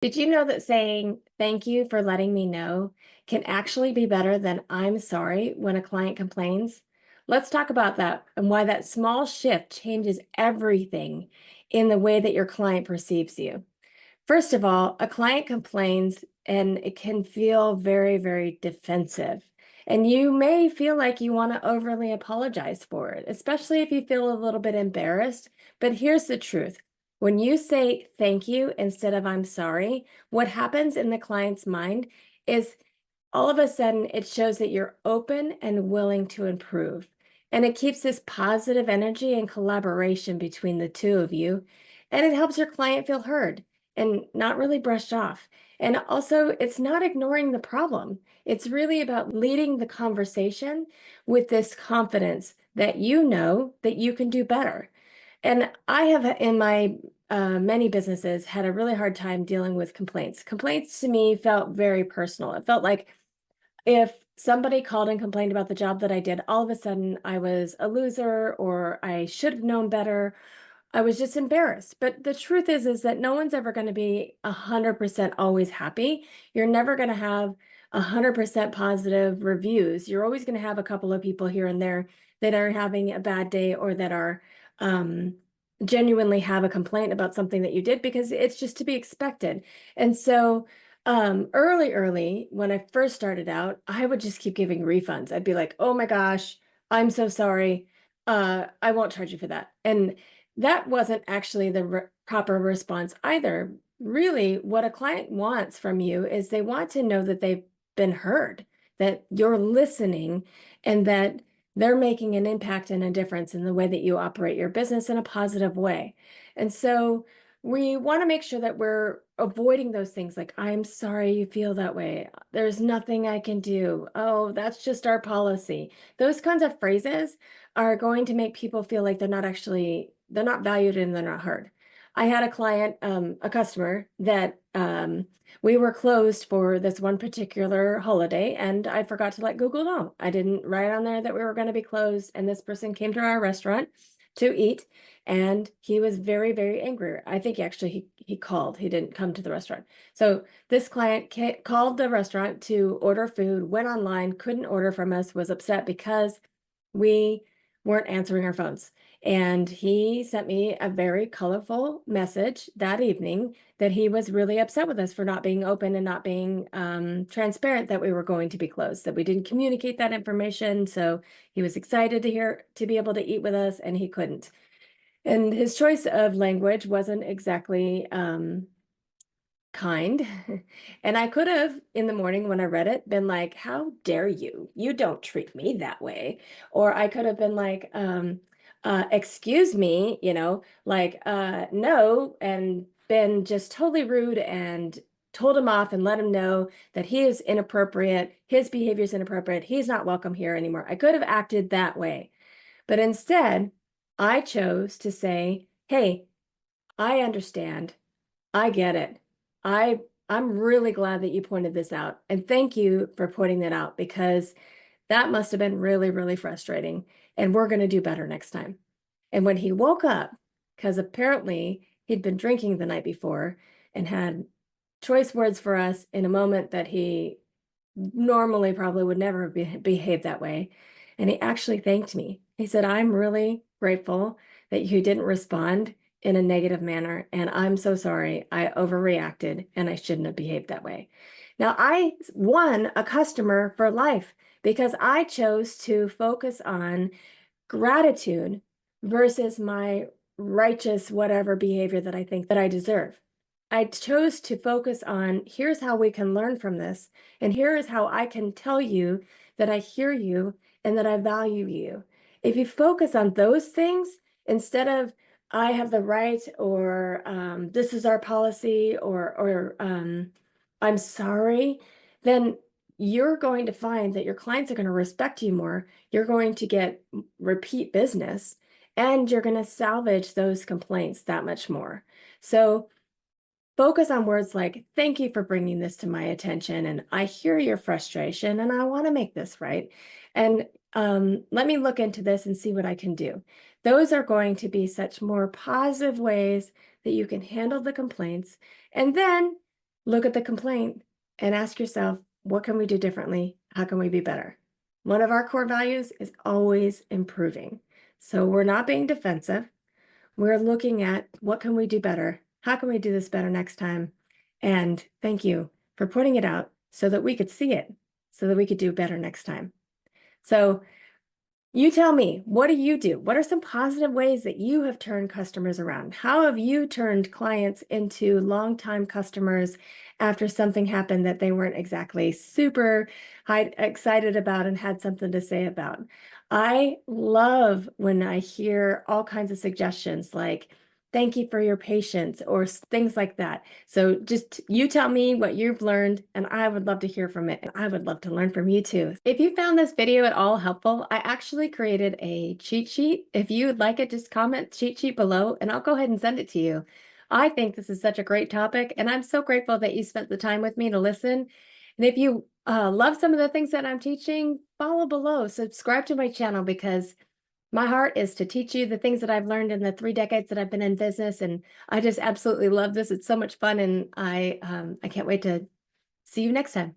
Did you know that saying thank you for letting me know can actually be better than I'm sorry when a client complains? Let's talk about that and why that small shift changes everything in the way that your client perceives you. First of all, a client complains and it can feel very, very defensive. And you may feel like you want to overly apologize for it, especially if you feel a little bit embarrassed. But here's the truth. When you say thank you instead of I'm sorry, what happens in the client's mind is all of a sudden it shows that you're open and willing to improve. And it keeps this positive energy and collaboration between the two of you. And it helps your client feel heard and not really brushed off. And also, it's not ignoring the problem. It's really about leading the conversation with this confidence that you know that you can do better. And I have in my many businesses had a really hard time dealing with complaints. Complaints to me felt very personal. It felt like if somebody called and complained about the job that I did, all of a sudden I was a loser or I should have known better. I was just embarrassed. But the truth is that no one's ever going to be 100% always happy. You're never going to have 100% positive reviews. You're always going to have a couple of people here and there that are having a bad day or that are um, genuinely have a complaint about something that you did because it's just to be expected. And so early when I first started out, I would just keep giving refunds. I'd be like, "Oh my gosh, I'm so sorry. I won't charge you for that." And that wasn't actually the proper response either. Really, what a client wants from you is they want to know that they've been heard, that you're listening, and that they're making an impact and a difference in the way that you operate your business in a positive way. And so we want to make sure that we're avoiding those things like, I'm sorry you feel that way. There's nothing I can do. Oh, that's just our policy. Those kinds of phrases are going to make people feel like they're not valued and they're not heard. I had a client, a customer that we were closed for this one particular holiday, and I forgot to let Google know. I didn't write on there that we were going to be closed, and this person came to our restaurant to eat, and he was very, very angry. I think actually he called. He didn't come to the restaurant. So this client called the restaurant to order food, went online, couldn't order from us, was upset because we weren't answering our phones. And he sent me a very colorful message that evening that he was really upset with us for not being open and not being transparent that we were going to be closed, that we didn't communicate that information. So he was excited to be able to eat with us, and he couldn't. And his choice of language wasn't exactly kind. And I could have, in the morning when I read it, been like, how dare you? You don't treat me that way. Or I could have been like, excuse me, like, no, and been just totally rude and told him off and let him know that he is inappropriate. His behavior is inappropriate. He's not welcome here anymore. I could have acted that way. But instead, I chose to say, hey, I understand. I get it. I I'm really glad that you pointed this out. And thank you for pointing that out because that must have been really, really frustrating. And we're going to do better next time. And when he woke up, because apparently he'd been drinking the night before and had choice words for us in a moment that he normally probably would never behave that way. And he actually thanked me. He said, I'm really grateful that you didn't respond in a negative manner. And I'm so sorry. I overreacted and I shouldn't have behaved that way. Now, I won a customer for life because I chose to focus on gratitude versus my righteous whatever behavior that I think that I deserve. I chose to focus on here's how we can learn from this, and here is how I can tell you that I hear you and that I value you. If you focus on those things instead of I have the right or this is our policy or I'm sorry, then you're going to find that your clients are going to respect you more. You're going to get repeat business and you're going to salvage those complaints that much more. So focus on words like, thank you for bringing this to my attention. And I hear your frustration and I want to make this right. And let me look into this and see what I can do. Those are going to be such more positive ways that you can handle the complaints. And then look at the complaint and ask yourself, what can we do differently? How can we be better? One of our core values is always improving. So we're not being defensive. We're looking at what can we do better? How can we do this better next time? And thank you for putting it out so that we could see it, so that we could do better next time. So you tell me, what do you do? What are some positive ways that you have turned customers around? How have you turned clients into longtime customers after something happened that they weren't exactly super excited about and had something to say about? I love when I hear all kinds of suggestions like, thank you for your patience or things like that. So just you tell me what you've learned, and I would love to hear from it. And I would love to learn from you too. If you found this video at all helpful, I actually created a cheat sheet. If you would like it, just comment cheat sheet below and I'll go ahead and send it to you. I think this is such a great topic, and I'm so grateful that you spent the time with me to listen. And if you love some of the things that I'm teaching, follow below, subscribe to my channel, because my heart is to teach you the things that I've learned in the 3 decades that I've been in business, and I just absolutely love this. It's so much fun, and I can't wait to see you next time.